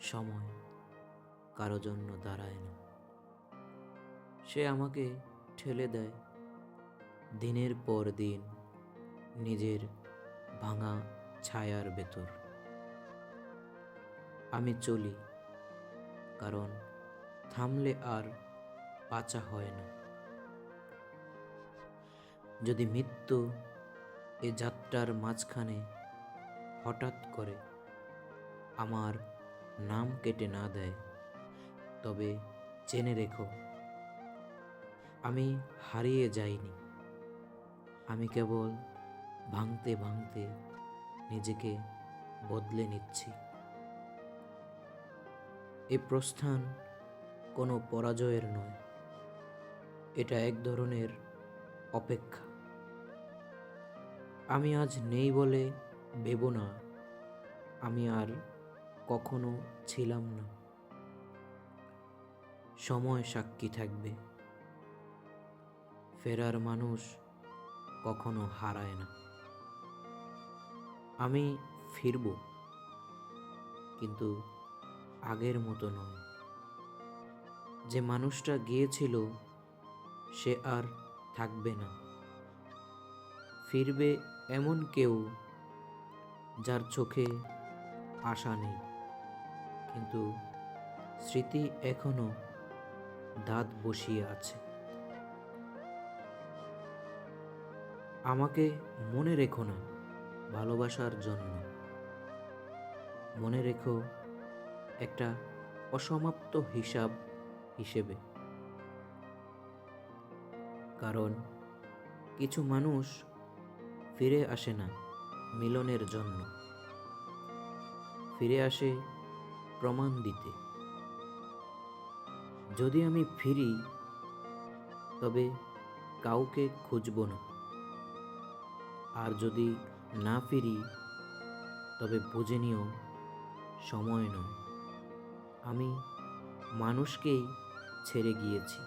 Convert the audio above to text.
সময় কারো জন্য দাঁড়ায় না। সে আমাকে ঠেলে দেয় দিনের পর দিন নিজের ভাঙা ছায়ার ভেতর। আমি চলি, কারণ থামলে আর বাঁচা হয় না। যদি মৃত্যু এ যাত্রার মাঝখানে হঠাৎ করে আমার নাম কেটে না দেয়, তবে জেনে রেখো, আমি হারিয়ে যাইনি। আমি কেবল ভাঙতে ভাঙতে নিজেকে বদলে নিচ্ছি। এই প্রস্থান কোনো পরাজয়ের নয়, এটা এক ধরনের অপেক্ষা। আমি আজ নেই বলে ভেবো না আমি আর কখনো ছিলাম না। সময় সাক্ষী থাকবে, ফেরার মানুষ কখনো হারায় না। আমি ফিরব, কিন্তু আগের মতো নয়। যে মানুষটা গিয়েছিল সে আর থাকবে না। ফিরবে এমন কেউ যার চোখে আশা নেই, কিন্তু স্মৃতি এখনো দাঁত বসিয়ে আছে। আমাকে মনে রেখো না ভালোবাসার জন্য, মনে রেখো একটা অসমাপ্ত হিসাব হিসেবে। কারণ কিছু মানুষ ফিরে আসে না মিলনের জন্য, ফিরে আসে প্রমাণ দিতে। যদি আমি ফিরি, তবে কাউকে খুঁজব না, আর যদি না ফিরি, তবে বুঝে নিও সময় নয়, আমি মানুষকেই ছেড়ে গিয়েছি।